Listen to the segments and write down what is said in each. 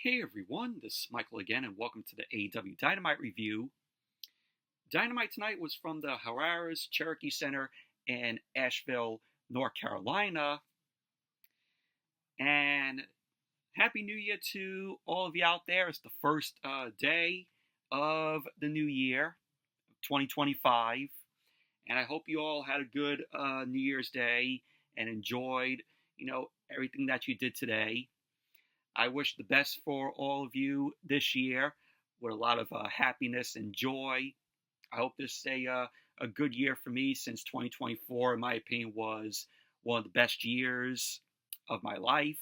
Hey everyone, this is Michael again, and welcome to the AEW Dynamite review. Dynamite tonight was from the Harrah's Cherokee Center in Asheville, North Carolina. And Happy New Year to all of you out there. It's the first day of the new year, 2025. And I hope you all had a good New Year's Day and enjoyed, everything that you did today. I wish the best for all of you this year with a lot of happiness and joy. I hope this is a good year for me, since 2024, in my opinion, was one of the best years of my life,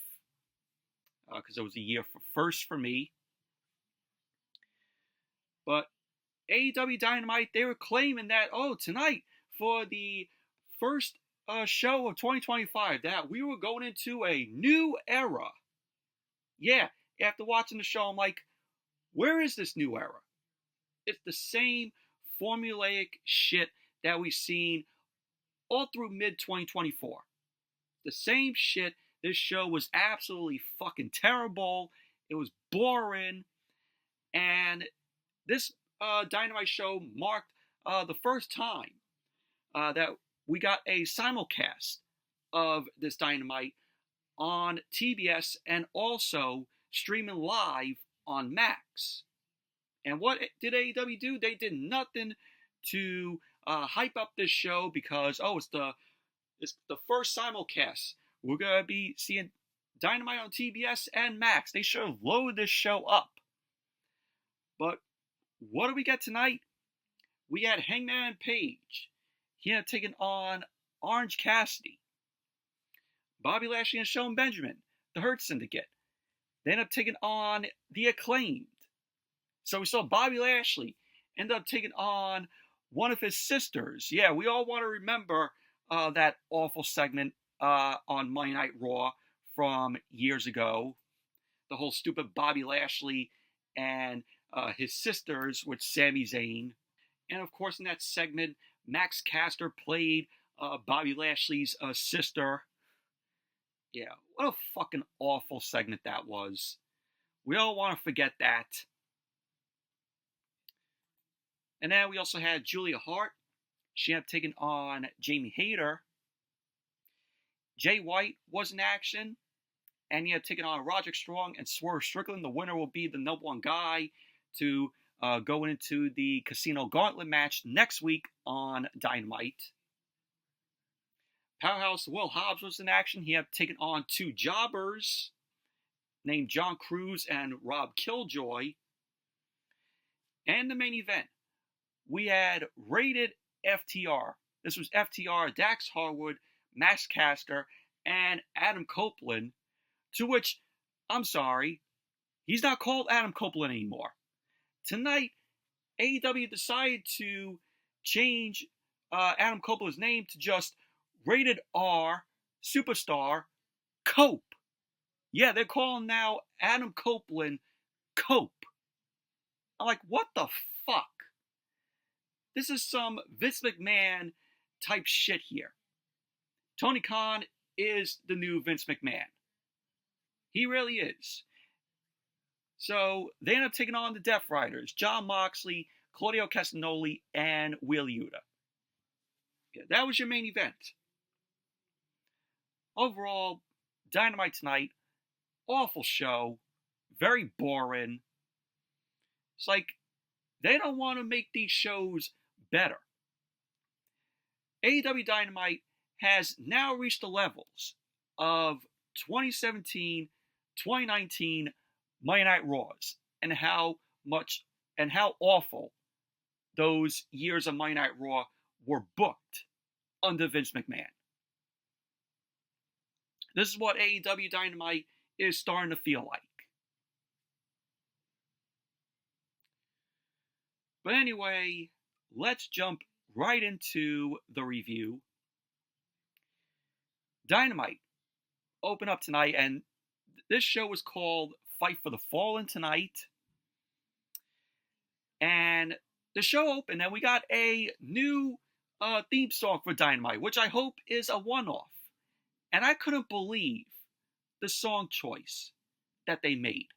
because it was a year for first for me. But AEW Dynamite, they were claiming that, tonight, for the first show of 2025, that we were going into a new era. Yeah, after watching the show, I'm like, where is this new era? It's the same formulaic shit that we've seen all through mid-2024. The same shit. This show was absolutely fucking terrible. It was boring. And this Dynamite show marked the first time that we got a simulcast of this Dynamite on TBS and also streaming live on Max. And what did AEW do? They did nothing to hype up this show because it's the first simulcast. We're gonna be seeing Dynamite on TBS and Max. They should have loaded this show up. But what do we get tonight? We had Hangman Page. He had taken on Orange Cassidy. Bobby Lashley and Shelton Benjamin, the Hurt Syndicate. They ended up taking on the Acclaimed. So we saw Bobby Lashley end up taking on one of his sisters. Yeah, we all want to remember that awful segment on Monday Night Raw from years ago. The whole stupid Bobby Lashley and his sisters with Sami Zayn. And of course, in that segment, Max Caster played Bobby Lashley's sister. Yeah, what a fucking awful segment that was. We all want to forget that. And then we also had Julia Hart. She ended up taking on Jamie Hayter. Jay White was in action. And he had taken on Roderick Strong and Swerve Strickland. The winner will be the number one guy to go into the Casino Gauntlet match next week on Dynamite. Powerhouse Will Hobbs was in action. He had taken on two jobbers named John Cruz and Rob Killjoy. And the main event, we had Rated FTR. This was FTR, Dax Harwood, Max Caster, and Adam Copeland, to which, I'm sorry, he's not called Adam Copeland anymore. Tonight, AEW decided to change Adam Copeland's name to just Rated R Superstar Cope. Yeah, they're calling now Adam Copeland Cope. I'm like, what the fuck? This is some Vince McMahon type shit here. Tony Khan is the new Vince McMahon. He really is. So they end up taking on the Death Riders, John Moxley, Claudio Castagnoli, and Wheeler Yuta. Yeah, that was your main event. Overall, Dynamite tonight, awful show, very boring. It's like, they don't want to make these shows better. AEW Dynamite has now reached the levels of 2017, 2019 Monday Night Raws, and how awful those years of Monday Night Raw were booked under Vince McMahon. This is what AEW Dynamite is starting to feel like. But anyway, let's jump right into the review. Dynamite opened up tonight, and this show was called Fight for the Fallen tonight. And the show opened, and we got a new theme song for Dynamite, which I hope is a one-off. And I couldn't believe the song choice that they made.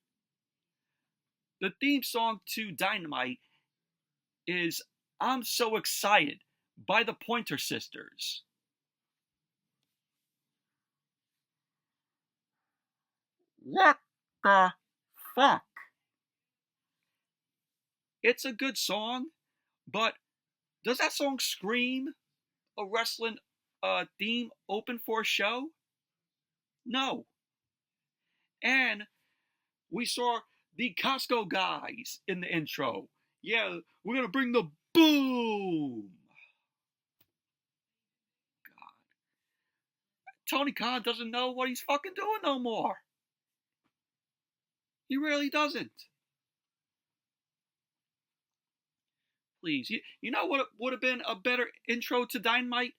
The theme song to Dynamite is I'm So Excited by the Pointer Sisters. What the fuck? It's a good song, but does that song scream a wrestling theme open for a show? No. And we saw the Costco guys in the intro. Yeah, we're gonna bring the boom. God. Tony Khan doesn't know what he's fucking doing no more. He really doesn't. Please, you know what would have been a better intro to Dynamite?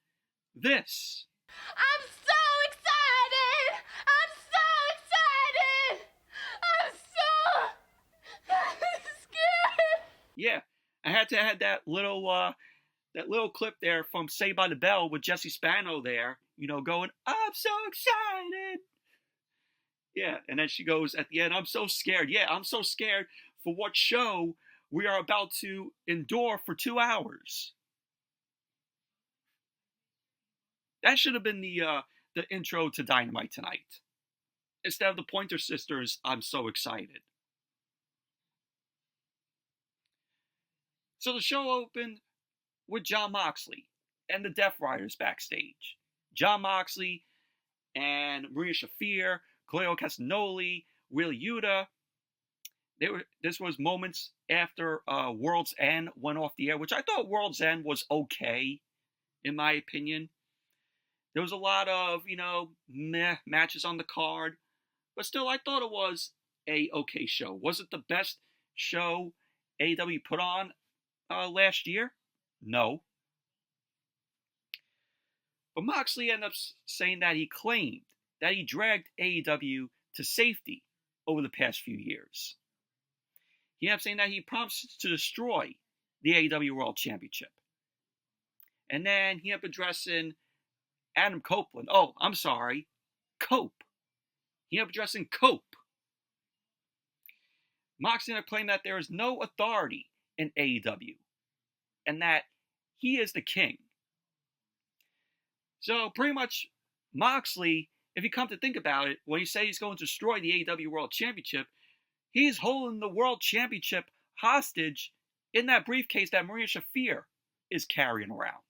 This. I'm so excited! I'm so scared! Yeah, I had to add that little clip there from Saved by the Bell with Jesse Spano there, going, I'm so excited. Yeah, and then she goes at the end, I'm so scared. Yeah, I'm so scared for what show we are about to endure for 2 hours. That should have been the intro to Dynamite tonight. Instead of the Pointer Sisters, I'm so excited. So the show opened with Jon Moxley and the Death Riders backstage. Jon Moxley and Maria Shafir, Cleo Castagnoli, Wheeler Yuta. This was moments after World's End went off the air, which I thought World's End was okay, in my opinion. There was a lot of, meh matches on the card, but still I thought it was a okay show. Was it the best show AEW put on last year? No. But Moxley ended up saying that he claimed that he dragged AEW to safety over the past few years. He ended up saying that he promised to destroy the AEW World Championship. And then he ended up addressing Adam Copeland. Oh, I'm sorry. Cope. He ended up addressing Cope. Moxley ended up claiming that there is no authority in AEW. And that he is the king. So pretty much Moxley, if you come to think about it, when he says he's going to destroy the AEW World Championship, he's holding the World Championship hostage in that briefcase that Maria Shafir is carrying around.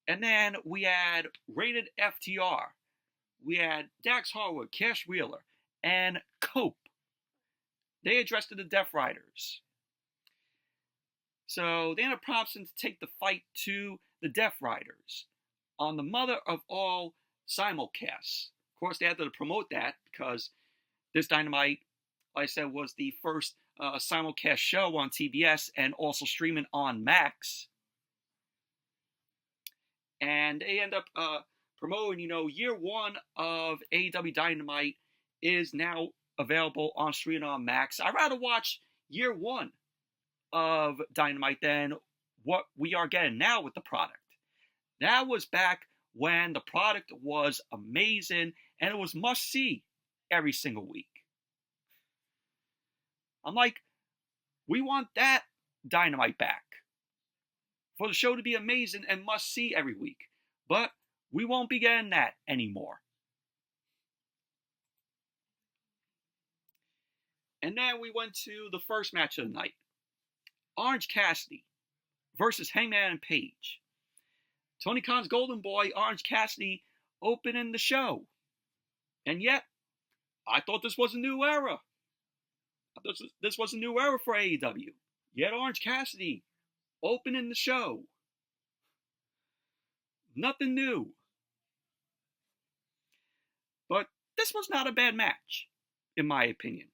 And then we had Rated FTR. We had Dax Harwood, Cash Wheeler, and Cope. They addressed the Death Riders. So they ended up promising to take the fight to the Death Riders on the mother of all simulcasts. Of course, they had to promote that because this Dynamite, like I said, was the first simulcast show on TBS and also streaming on Max. And they end up promoting, year one of AEW Dynamite is now available on streaming on Max. I'd rather watch year one of Dynamite than what we are getting now with the product. That was back when the product was amazing and it was must-see every single week. I'm like, we want that Dynamite back. For the show to be amazing and must-see every week. But we won't be getting that anymore. And then we went to the first match of the night. Orange Cassidy versus Hangman and Page. Tony Khan's golden boy, Orange Cassidy, opening the show. And yet, I thought this was a new era. I thought this was a new era for AEW. Yet Orange Cassidy opening the show. Nothing new. But this was not a bad match, in my opinion.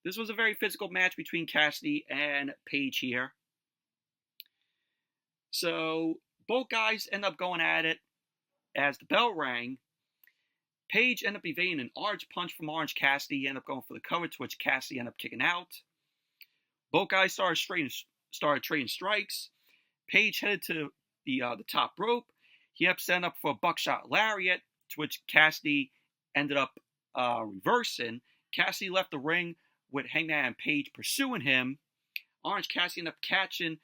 This was a very physical match between Cassidy and Page here. So both guys end up going at it. As the bell rang, Page ended up evading an orange punch from Orange Cassidy. He ended up going for the cover, to which Cassidy ended up kicking out. Both guys started trading strikes. Page headed to the top rope. He ended up setting up for a buckshot lariat, to which Cassidy ended up reversing. Cassidy left the ring with Hangman and Page pursuing him. Orange Cassidy ended up catching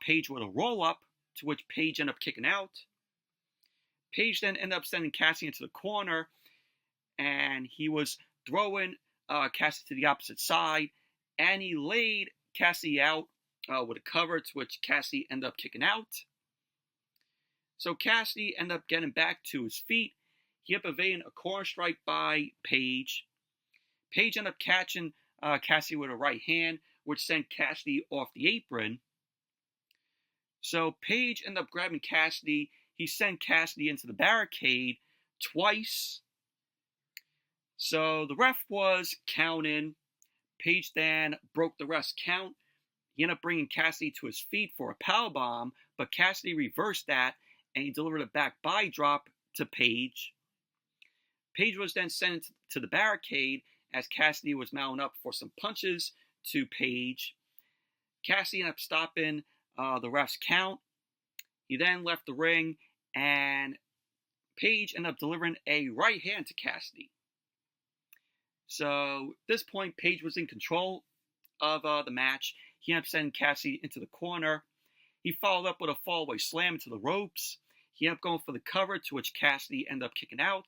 Page with a roll-up, to which Page ended up kicking out. Page then ended up sending Cassidy into the corner, and he was throwing Cassidy to the opposite side, and he laid Cassidy out with a cover, to which Cassidy ended up kicking out. So Cassidy ended up getting back to his feet. He ended up evading a corner strike by Page. Page ended up catching Cassidy with a right hand, which sent Cassidy off the apron. So Page ended up grabbing Cassidy. He sent Cassidy into the barricade twice. So the ref was counting. Page then broke the ref's count. He ended up bringing Cassidy to his feet for a powerbomb, but Cassidy reversed that, and he delivered a back body drop to Page. Page was then sent to the barricade as Cassidy was mounting up for some punches to Page. Cassidy ended up stopping the ref's count. He then left the ring, and Page ended up delivering a right hand to Cassidy. So at this point, Page was in control of the match. He ended up sending Cassidy into the corner. He followed up with a fallaway slam into the ropes. He ended up going for the cover, to which Cassidy ended up kicking out.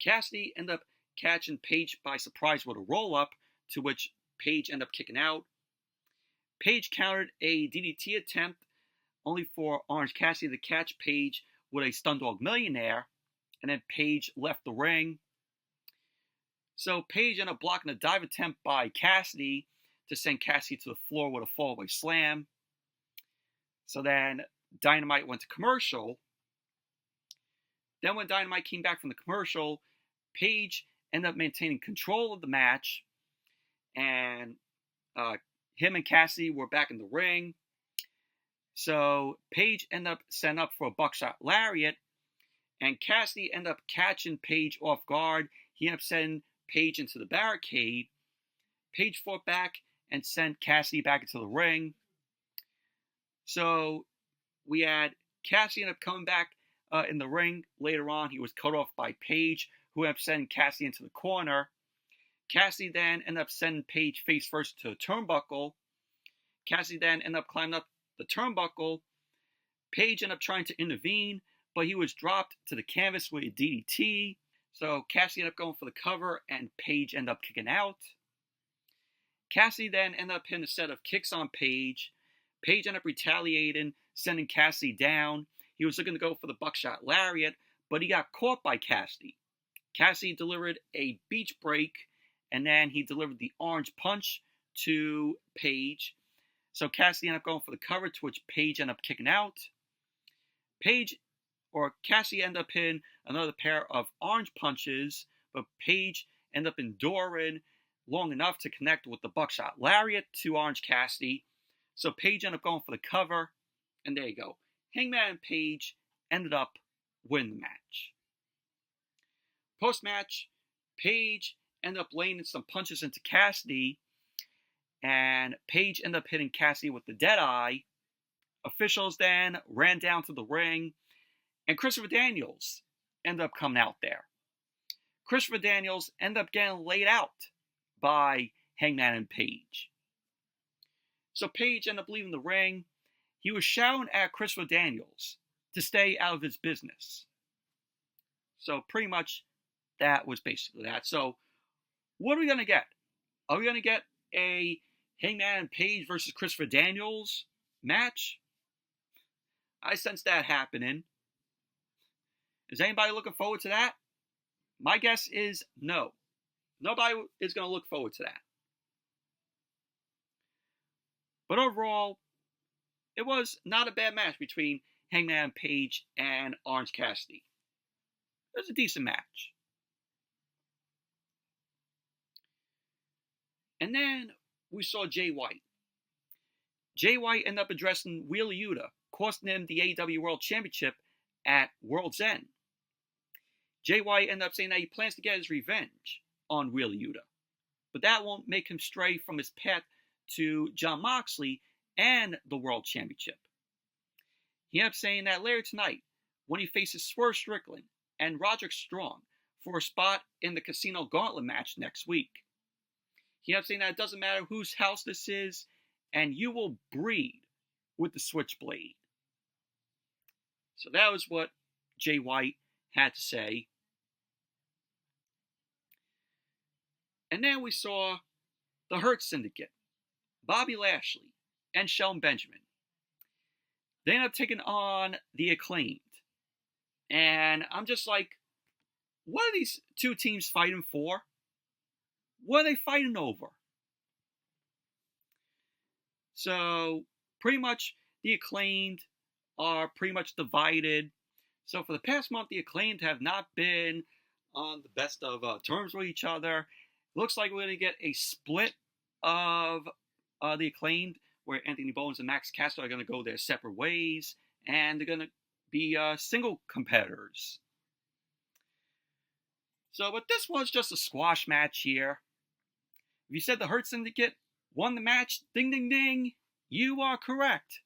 Cassidy ended up catching Page by surprise with a roll-up, to which Page ended up kicking out. Page countered a DDT attempt, only for Orange Cassidy to catch Page with a Stun Dog Millionaire, and then Page left the ring. So Page ended up blocking a dive attempt by Cassidy to send Cassidy to the floor with a fallaway slam. So then Dynamite went to commercial. Then when Dynamite came back from the commercial, Page ended up maintaining control of the match, and him and Cassidy were back in the ring. So Page ended up setting up for a buckshot lariat, and Cassidy ended up catching Page off guard. He ended up sending Page into the barricade. Page fought back and sent Cassidy back into the ring. So we had Cassidy ended up coming back in the ring later on. He was cut off by Page, who ended up sending Cassidy into the corner. Cassidy then ended up sending Page face first to the turnbuckle. Cassidy then ended up climbing up the turnbuckle. Page ended up trying to intervene, but he was dropped to the canvas with a DDT. So Cassidy ended up going for the cover, and Page ended up kicking out. Cassidy then ended up hitting a set of kicks on Page. Page ended up retaliating, sending Cassidy down. He was looking to go for the buckshot lariat, but he got caught by Cassidy. Cassidy delivered a beach break, and then he delivered the orange punch to Page. So Cassidy ended up going for the cover, to which Page ended up kicking out. Cassidy ended up hitting another pair of orange punches, but Page ended up enduring long enough to connect with the buckshot lariat to Orange Cassidy. So Page ended up going for the cover, and there you go. Hangman and Page ended up winning the match. Post-match, Page ended up laying some punches into Cassidy, and Page ended up hitting Cassidy with the Deadeye. Officials then ran down to the ring, and Christopher Daniels ended up coming out there. Christopher Daniels ended up getting laid out by Hangman and Page. So Page ended up leaving the ring. He was shouting at Christopher Daniels to stay out of his business. So pretty much that was basically that. So what are we going to get? Are we going to get a Hangman and Page versus Christopher Daniels match? I sense that happening. Is anybody looking forward to that? My guess is no. Nobody is going to look forward to that. But overall, it was not a bad match between Hangman Page and Orange Cassidy. It was a decent match. And then we saw Jay White. Jay White ended up addressing Wheeler Yuta, costing him the AEW World Championship at World's End. Jay White ended up saying that he plans to get his revenge on Wheeler Yuta, but that won't make him stray from his path to Jon Moxley and the World Championship. He ended up saying that later tonight, when he faces Swerve Strickland and Roderick Strong for a spot in the Casino Gauntlet match next week. He kept saying that it doesn't matter whose house this is, and you will breed with the Switchblade. So that was what Jay White had to say. And then we saw the Hurt Syndicate, Bobby Lashley, and Shelton Benjamin. They ended up taking on the Acclaimed. And I'm just like, what are these two teams fighting for? What are they fighting over? So, pretty much, the Acclaimed are pretty much divided. So, for the past month, the Acclaimed have not been on the best of terms with each other. Looks like we're going to get a split of the Acclaimed, where Anthony Bowens and Max Caster are going to go their separate ways, and they're going to be single competitors. So, but this was just a squash match here. If you said the Hurt Syndicate won the match, ding, ding, ding, you are correct.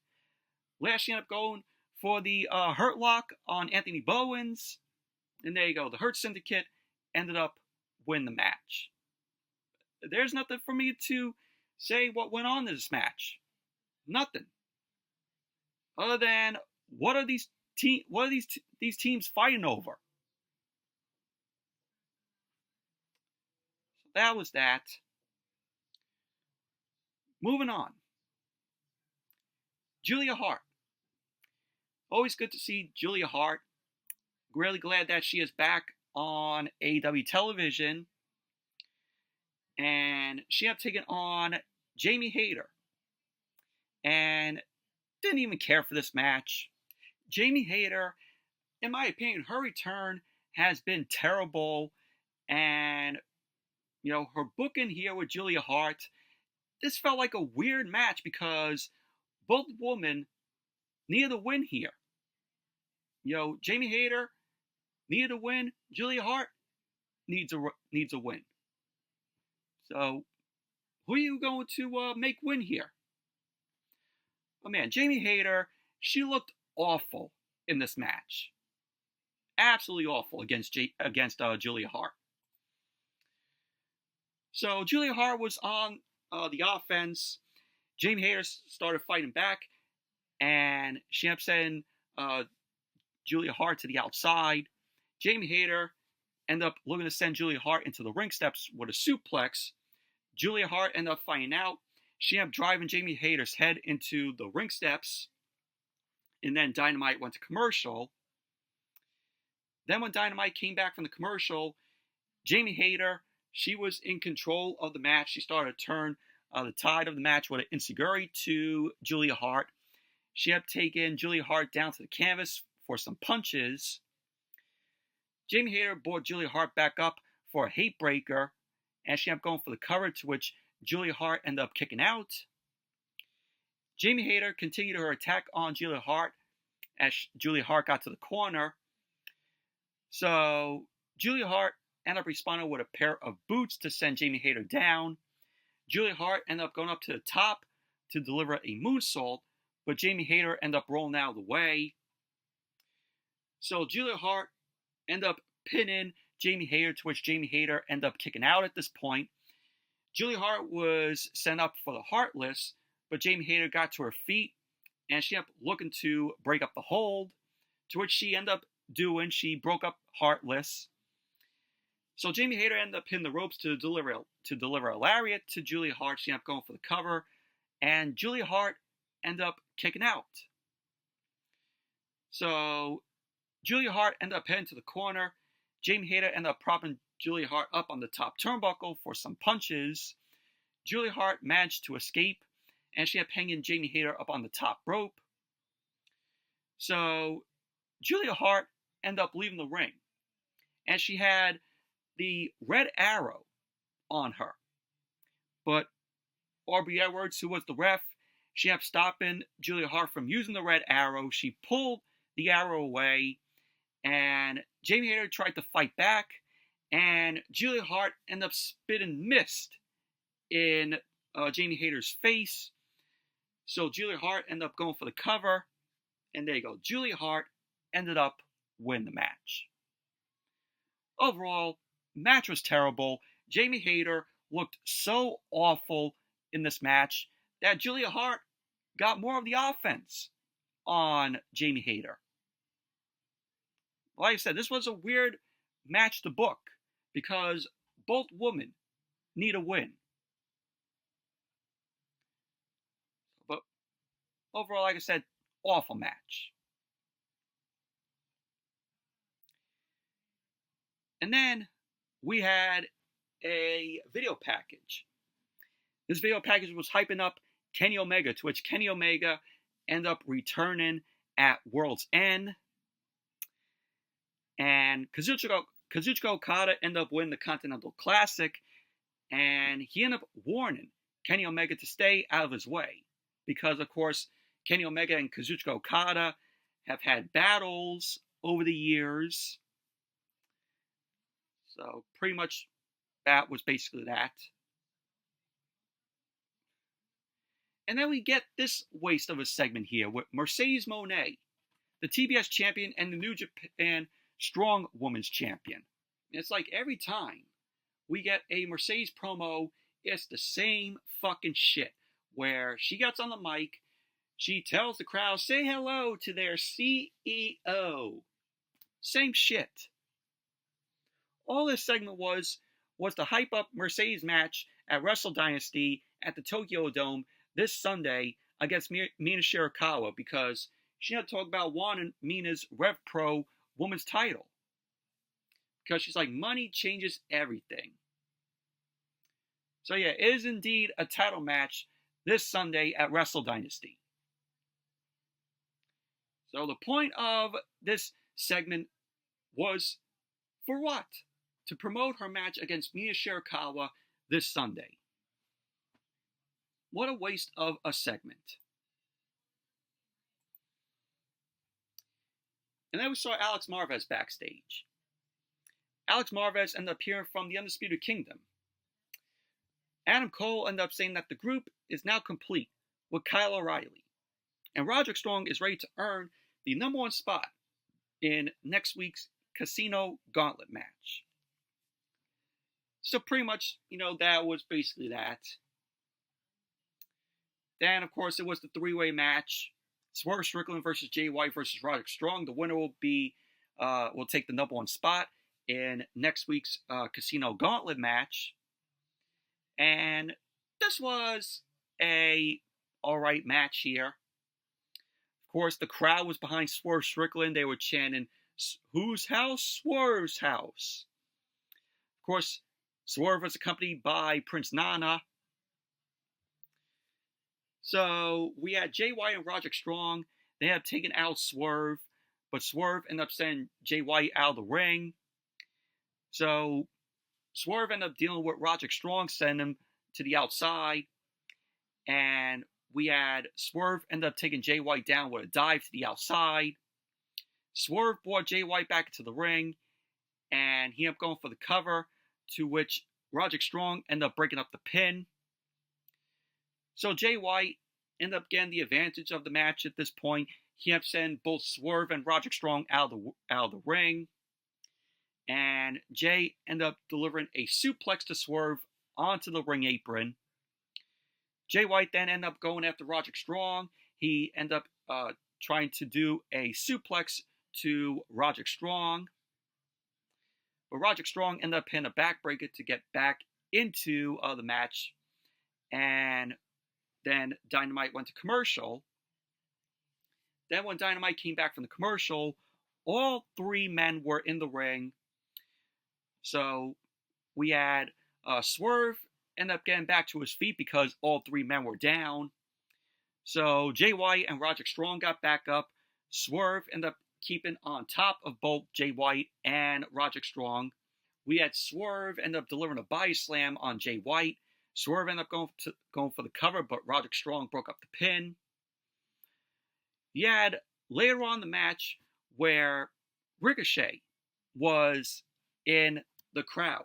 Lashley ended up going for the Hurt Lock on Anthony Bowens, and there you go. The Hurt Syndicate ended up winning the match. There's nothing for me to say what went on in this match. Nothing. Other than, what are these teams fighting over? So that was that. Moving on. Julia Hart. Always good to see Julia Hart. Really glad that she is back on AEW television. And she had taken on Jamie Hayter. And didn't even care for this match. Jamie Hayter, in my opinion, her return has been terrible. And, you know, her booking here with Julia Hart, this felt like a weird match because both women needed a win here. You know, Jamie Hayter needed a win. Julia Hart needs a win. So, who are you going to make win here? Oh man, Jamie Hayter, she looked awful in this match. Absolutely awful against Julia Hart. So Julia Hart was on the offense. Jamie Hayter started fighting back, and she ended up sending Julia Hart to the outside. Jamie Hayter ended up looking to send Julia Hart into the ring steps with a suplex. Julia Hart ended up finding out. She ended up driving Jamie Hayter's head into the ring steps. And then Dynamite went to commercial. Then when Dynamite came back from the commercial, Jamie Hayter, she was in control of the match. She started to turn the tide of the match with an enziguri to Julia Hart. She had taken Julia Hart down to the canvas for some punches. Jamie Hayter brought Julia Hart back up for a hate breaker, and she ended up going for the cover, to which Julia Hart ended up kicking out. Jamie Hayter continued her attack on Julia Hart as Julia Hart got to the corner. So Julia Hart ended up responding with a pair of boots to send Jamie Hayter down. Julia Hart ended up going up to the top to deliver a moonsault, but Jamie Hayter ended up rolling out of the way. So Julia Hart ended up pinning Jamie Hayter, to which Jamie Hayter ended up kicking out at this point. Julia Hart was sent up for the Heartless, but Jamie Hayter got to her feet, and she ended up looking to break up the hold, to which she ended up doing. She broke up Heartless. So Jamie Hayter ended up hitting the ropes to deliver a lariat to Julia Hart. She ended up going for the cover, and Julia Hart ended up kicking out. So Julia Hart ended up heading to the corner. Jamie Hayter ended up propping Julia Hart up on the top turnbuckle for some punches. Julia Hart managed to escape, and she ended up hanging Jamie Hayter up on the top rope. So Julia Hart ended up leaving the ring, and she had the red arrow on her. But Aubrey Edwards, who was the ref, she ended up stopping Julia Hart from using the red arrow. She pulled the arrow away, and Jamie Hayter tried to fight back, and Julia Hart ended up spitting mist in Jamie Hayter's face. So Julia Hart ended up going for the cover, and there you go. Julia Hart ended up winning the match. Overall, match was terrible. Jamie Hayter looked so awful in this match that Julia Hart got more of the offense on Jamie Hayter. Like I said, this was a weird match to book because both women need a win. But overall, like I said, awful match. And then we had a video package. This video package was hyping up Kenny Omega, to which Kenny Omega ended up returning at World's End. And Kazuchika Okada ended up winning the Continental Classic, and he ended up warning Kenny Omega to stay out of his way. Because, of course, Kenny Omega and Kazuchika Okada have had battles over the years. So, pretty much, that was basically that. And then we get this waste of a segment here with Mercedes Moné, the TBS champion and the New Japan Strong Women's champion. And it's like every time we get a Mercedes promo, it's the same fucking shit. Where she gets on the mic, she tells the crowd, say hello to their CEO. Same shit. All this segment was to hype up Mercedes' match at Wrestle Dynasty at the Tokyo Dome this Sunday against Mina Shirakawa, because she had to talk about wanting Mina's Rev Pro Women's title. Because she's like, money changes everything. So yeah, it is indeed a title match this Sunday at Wrestle Dynasty. So the point of this segment was for what? To promote her match against Mina Shirakawa this Sunday. What a waste of a segment. And then we saw Alex Marvez backstage. Alex Marvez ended up hearing from the Undisputed Kingdom. Adam Cole ended up saying that the group is now complete with Kyle O'Reilly. And Roderick Strong is ready to earn the number one spot in next week's Casino Gauntlet match. So pretty much, that was basically that. Then, of course, it was the three-way match. Swerve Strickland versus Jay White versus Roderick Strong. The winner will take the number one spot in next week's Casino Gauntlet match. And this was a alright match here. Of course, the crowd was behind Swerve Strickland. They were chanting, "Whose house? Swerve's house." Of course, Swerve was accompanied by Prince Nana. So we had Jay White and Roderick Strong. They had taken out Swerve, but Swerve ended up sending Jay White out of the ring. So Swerve ended up dealing with Roderick Strong, sending him to the outside. And we had Swerve end up taking Jay White down with a dive to the outside. Swerve brought Jay White back into the ring, and he ended up going for the cover, to which Roderick Strong ended up breaking up the pin. So Jay White ended up getting the advantage of the match at this point. He ended up sending both Swerve and Roderick Strong out of the ring. And Jay ended up delivering a suplex to Swerve onto the ring apron. Jay White then ended up going after Roderick Strong. He ended up trying to do a suplex to Roderick Strong. But Roderick Strong ended up hitting a backbreaker to get back into the match. And then Dynamite went to commercial. Then when Dynamite came back from the commercial, all three men were in the ring. So we had Swerve end up getting back to his feet because all three men were down. So Jay White and Roderick Strong got back up. Swerve ended up keeping on top of both Jay White and Roderick Strong. We had Swerve end up delivering a body slam on Jay White. Swerve ended up going for the cover, but Roderick Strong broke up the pin. You had later on in the match where Ricochet was in the crowd,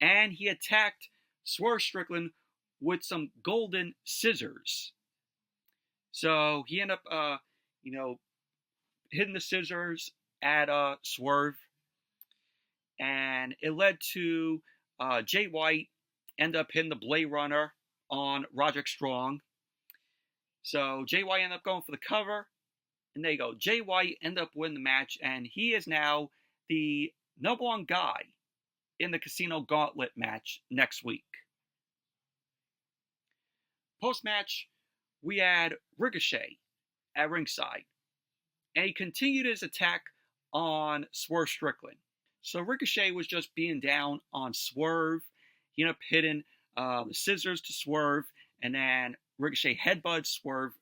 and he attacked Swerve Strickland with some golden scissors. So he ended up, hitting the scissors at Swerve. and it led to Jay White end up hitting the Blade Runner on Roderick Strong. So Jay White ended up going for the cover, and there you go. Jay White ended up winning the match, and he is now the #1 guy in the Casino Gauntlet match next week. Post-match, we had Ricochet at ringside, and he continued his attack on Swerve Strickland. So Ricochet was just being down on Swerve. He ended up hitting the scissors to Swerve, and then Ricochet headbutted Swerve.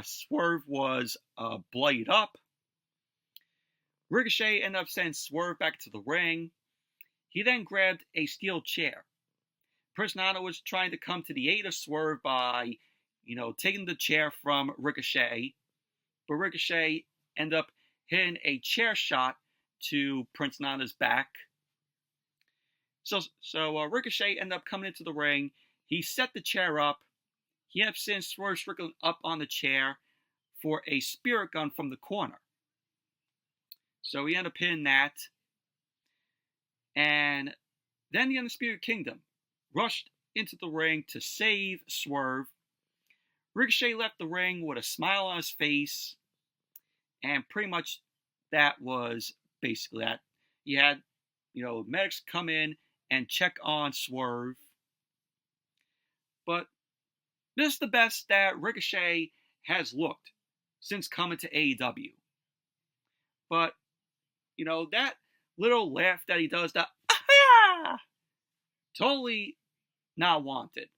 Swerve was bloodied up. Ricochet ended up sending Swerve back to the ring. He then grabbed a steel chair. Prince Nana was trying to come to the aid of Swerve by, taking the chair from Ricochet. But Ricochet ended up hitting a chair shot to Prince Nana's back. So Ricochet ended up coming into the ring. He set the chair up. He ended up sending Swerve Strickland up on the chair for a spirit gun from the corner. So he ended up hitting that. And then the Undisputed Kingdom rushed into the ring to save Swerve. Ricochet left the ring with a smile on his face. And pretty much that was basically that. He had, medics come in and check on Swerve. But this is the best that Ricochet has looked since coming to AEW. But, that little laugh that he does, that ah, totally not wanted.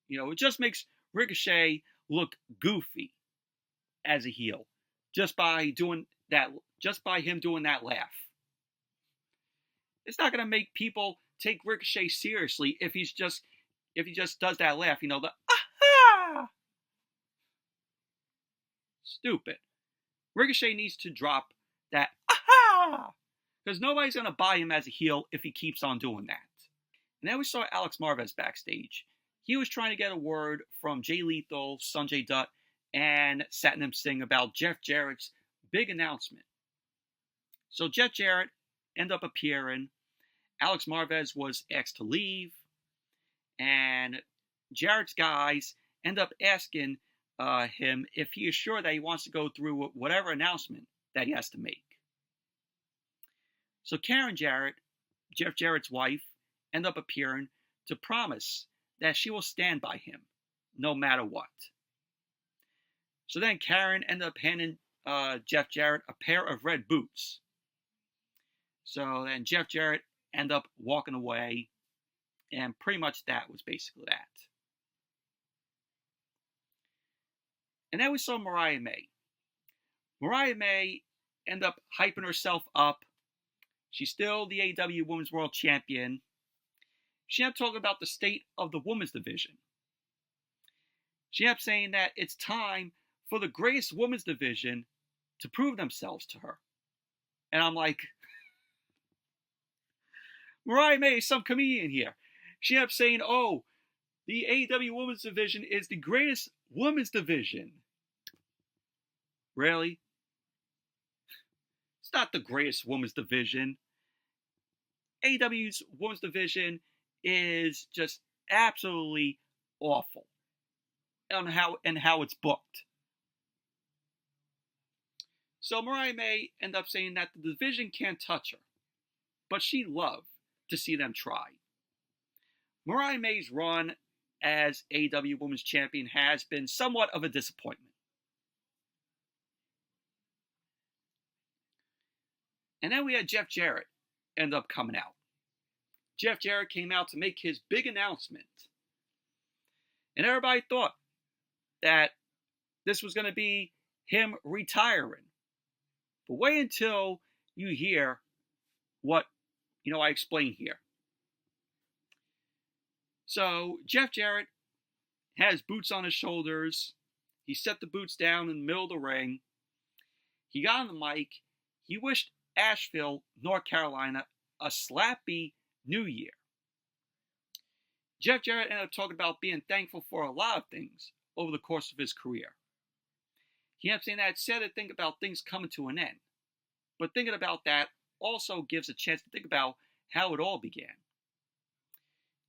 It just makes Ricochet look goofy as a heel just by him doing that laugh. It's not going to make people take Ricochet seriously if he just does that laugh, the ah. Stupid. Ricochet needs to drop that aha, because nobody's going to buy him as a heel if he keeps on doing that. And then we saw Alex Marvez backstage. He was trying to get a word from Jay Lethal, Sanjay Dutt, and Satnam Singh about Jeff Jarrett's big announcement. So Jeff Jarrett ended up appearing. Alex Marvez was asked to leave. And Jarrett's guys end up asking him if he is sure that he wants to go through whatever announcement that he has to make. So Karen Jarrett, Jeff Jarrett's wife, ended up appearing to promise that she will stand by him no matter what. So then Karen ended up handing Jeff Jarrett a pair of red boots. So then Jeff Jarrett ended up walking away, and pretty much that was basically that. And then we saw Mariah May. Mariah May ended up hyping herself up. She's still the AEW Women's World Champion. She ended up talking about the state of the women's division. She ended up saying that it's time for the greatest women's division to prove themselves to her. And I'm like, Mariah May is some comedian here. She ended up saying, the AEW women's division is the greatest women's division. Really? It's not the greatest women's division. AEW's women's division is just absolutely awful on how it's booked. So Mariah May ended up saying that the division can't touch her, but she'd love to see them try. Mariah May's run as AEW Women's Champion has been somewhat of a disappointment. And then we had Jeff Jarrett end up coming out. Jeff Jarrett came out to make his big announcement. And everybody thought that this was going to be him retiring. But wait until you hear what, I explain here. So, Jeff Jarrett has boots on his shoulders. He set the boots down in the middle of the ring. He got on the mic. He wished Asheville, North Carolina, a slappy New Year. Jeff Jarrett ended up talking about being thankful for a lot of things over the course of his career. He ended up saying that it's sad to think about things coming to an end. But thinking about that also gives a chance to think about how it all began.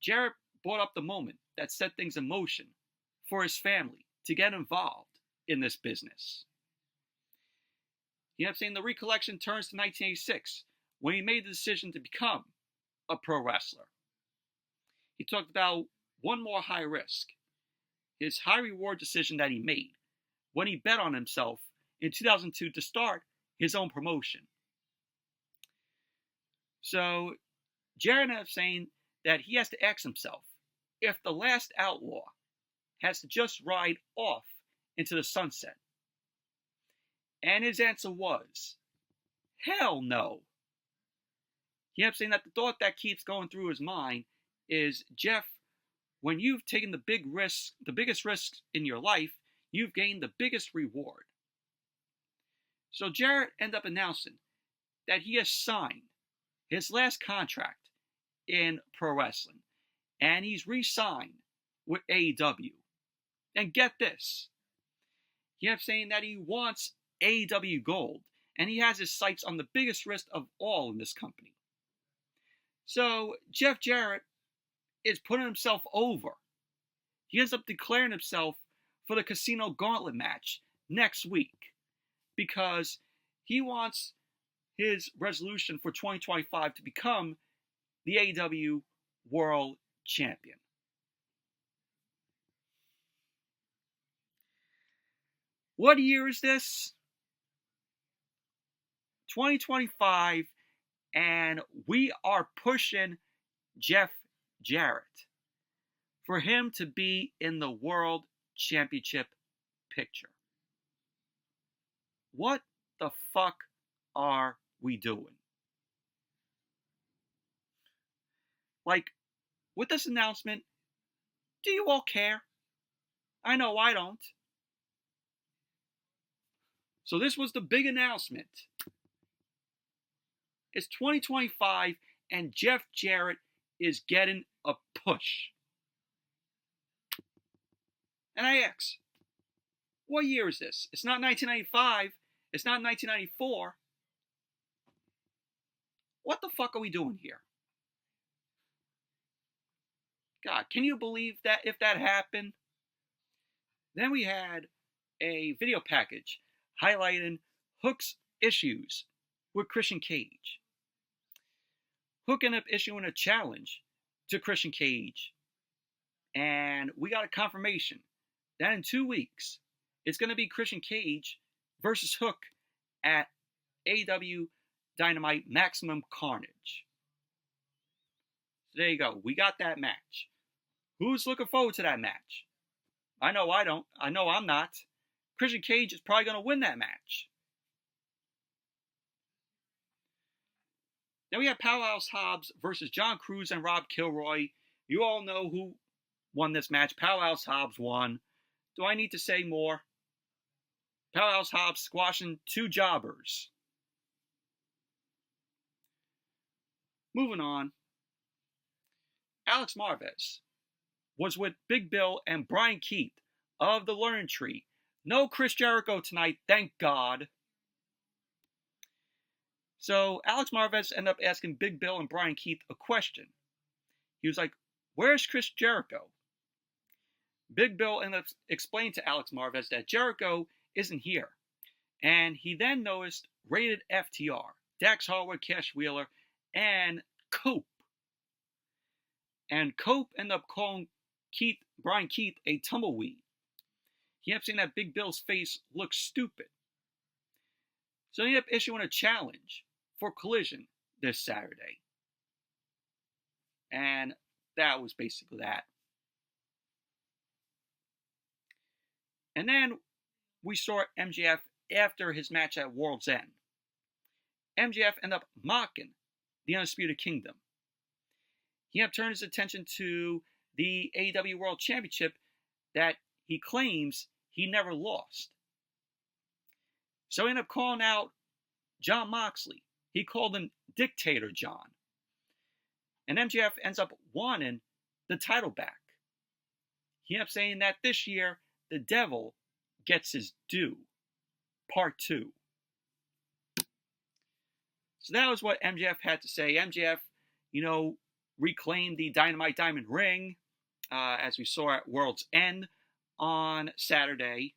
Jarrett brought up the moment that set things in motion for his family to get involved in this business. He ended up saying the recollection turns to 1986 when he made the decision to become a pro wrestler. He talked about one more high risk, his high reward decision that he made when he bet on himself in 2002 to start his own promotion. So Jarrett ended up saying that he has to ask himself if the last outlaw has to just ride off into the sunset. And his answer was, hell no. He ended up saying that the thought that keeps going through his mind is, Jeff, when you've taken the biggest risks in your life, you've gained the biggest reward. So Jarrett ended up announcing that he has signed his last contract in pro wrestling, and he's re-signed with AEW. And get this, he ended up saying that he wants AEW Gold, and he has his sights on the biggest risk of all in this company. So Jeff Jarrett is putting himself over. He ends up declaring himself for the Casino Gauntlet match next week because he wants his resolution for 2025 to become the AEW World Champion. What year is this? 2025, and we are pushing Jeff Jarrett for him to be in the World Championship picture. What the fuck are we doing? Like, with this announcement, do you all care? I know I don't. So this was the big announcement. It's 2025 and Jeff Jarrett is getting a push. And I ask, what year is this? It's not 1995. It's not 1994. What the fuck are we doing here? God, can you believe that if that happened? Then we had a video package highlighting Hook's issues with Christian Cage. Hook ended up issuing a challenge to Christian Cage, and we got a confirmation that in 2 weeks it's going to be Christian Cage versus Hook at AEW Dynamite Maximum Carnage. So there you go. We got that match. Who's looking forward to that match? I know I don't. I know I'm not. Christian Cage is probably going to win that match. Then we have Powerhouse Hobbs versus John Cruz and Rob Killjoy. You all know who won this match. Powerhouse Hobbs won. Do I need to say more? Powerhouse Hobbs squashing two jobbers. Moving on. Alex Marvez was with Big Bill and Brian Keith of the Learning Tree. No Chris Jericho tonight, thank God. So Alex Marvez ended up asking Big Bill and Brian Keith a question. He was like, where's Chris Jericho? Big Bill ended up explaining to Alex Marvez that Jericho isn't here. And he then noticed Rated FTR, Dax Harwood, Cash Wheeler, and Cope. And Cope ended up calling Brian Keith a tumbleweed. He ended up saying that Big Bill's face looked stupid. So he ended up issuing a challenge for Collision this Saturday. And that was basically that. And then we saw MJF after his match at World's End. MJF ended up mocking the Undisputed Kingdom. He ended up turning his attention to the AEW World Championship that he claims he never lost. So he ended up calling out Jon Moxley. He called him Dictator John. And MJF ends up wanting the title back. He ended up saying that this year, the devil gets his due. Part 2. So that was what MJF had to say. MJF, reclaimed the Dynamite Diamond ring, as we saw at World's End on Saturday.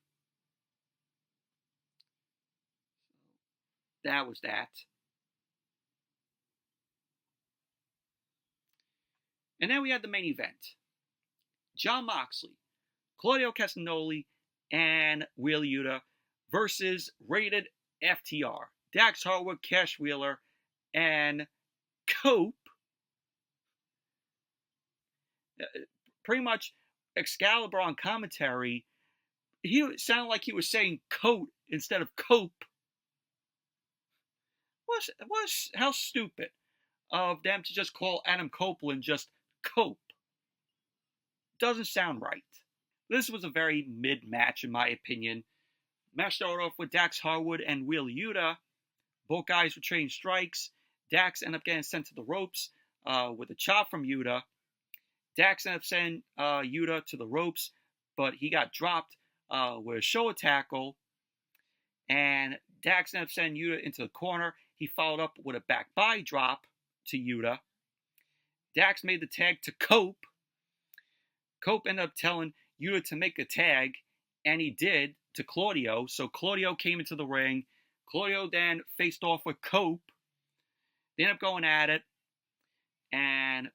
That was that. And then we had the main event. Jon Moxley, Claudio Castagnoli, and Wheeler Yuta versus Rated FTR. Dax Harwood, Cash Wheeler, and Cope. Pretty much Excalibur on commentary, he sounded like he was saying coat instead of cope. How stupid of them to just call Adam Copeland just Cope. Doesn't sound right. This was a very mid-match in my opinion. Match started off with Dax Harwood and Wheeler Yuta. Both guys were trading strikes. Dax ended up getting sent to the ropes with a chop from Yuta. Dax ended up sending Yuta to the ropes, but he got dropped with a shoulder tackle. And Dax ended up sending Yuta into the corner. He followed up with a back body drop to Yuta. Dax made the tag to Cope. Cope ended up telling Yuta to make a tag, and he did, to Claudio. So Claudio came into the ring. Claudio then faced off with Cope. They ended up going at it, and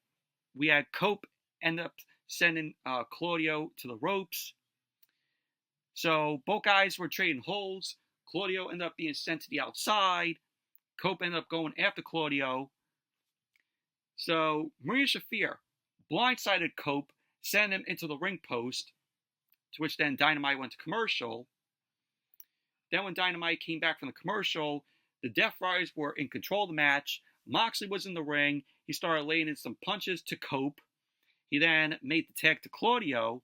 we had Cope end up sending Claudio to the ropes. So both guys were trading holds. Claudio ended up being sent to the outside. Cope ended up going after Claudio. So Maria Shafir blindsided Cope, sent him into the ring post, to which then Dynamite went to commercial. Then when Dynamite came back from the commercial, the Death Riders were in control of the match. Moxley was in the ring. He started laying in some punches to Cope. He then made the tag to Claudio.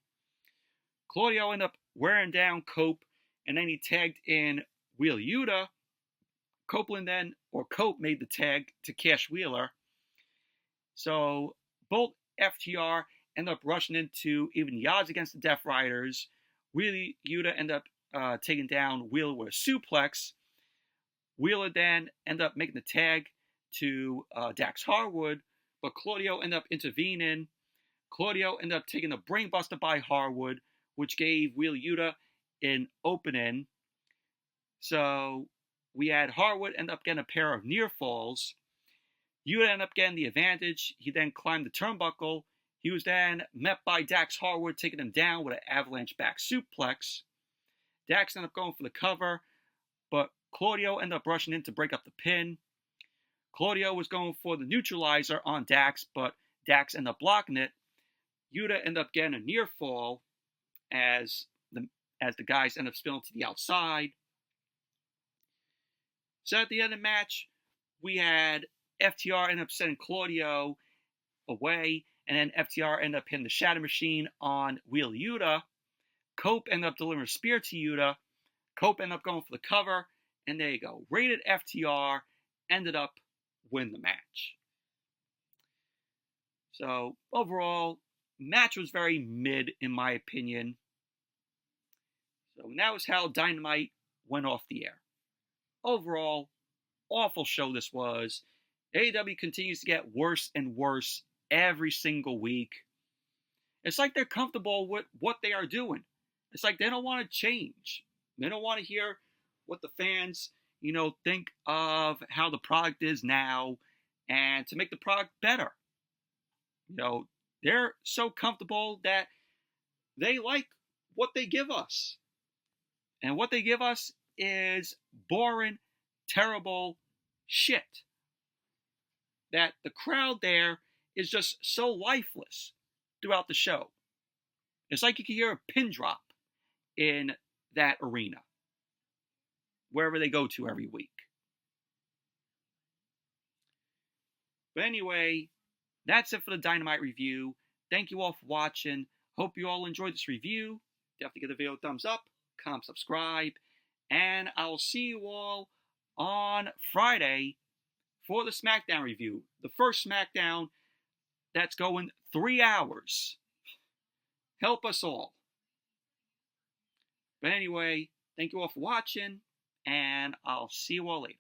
Claudio ended up wearing down Cope, and then he tagged in Wheeler Yuta. Cope made the tag to Cash Wheeler. So both FTR ended up rushing into even the odds against the Death Riders. Wheeler Yuta ended up taking down Wheeler with a suplex. Wheeler then ended up making the tag to Dax Harwood, but Claudio ended up intervening. Claudio ended up taking a brainbuster by Harwood, which gave Wheeler Yuta an opening. So we had Harwood end up getting a pair of near falls. Yuta ended up getting the advantage. He then climbed the turnbuckle. He was then met by Dax Harwood, taking him down with an avalanche back suplex. Dax ended up going for the cover, but Claudio ended up rushing in to break up the pin. Claudio was going for the neutralizer on Dax, but Dax ended up blocking it. Yuta ended up getting a near fall as the guys ended up spilling to the outside. So at the end of the match, we had FTR end up sending Claudio away, and then FTR ended up hitting the Shatter Machine on Wheeler Yuta. Cope ended up delivering a spear to Yuta. Cope ended up going for the cover, and there you go. Rated FTR ended up winning the match. So overall, match was very mid in my opinion. So that was how Dynamite went off the air. Overall, awful show this was. AEW continues to get worse and worse every single week. It's like they're comfortable with what they are doing. It's like they don't want to change. They don't want to hear what the fans, think of how the product is now and to make the product better. They're so comfortable that they like what they give us. And what they give us is boring, terrible shit. That the crowd there is just so lifeless throughout the show. It's like you can hear a pin drop in that arena, wherever they go to every week. But anyway, that's it for the Dynamite review. Thank you all for watching. Hope you all enjoyed this review. Definitely give the video a thumbs up, comment, subscribe, and I will see you all on Friday for the SmackDown review. The first SmackDown that's going 3 hours. Help us all. But anyway, thank you all for watching, and I'll see you all later.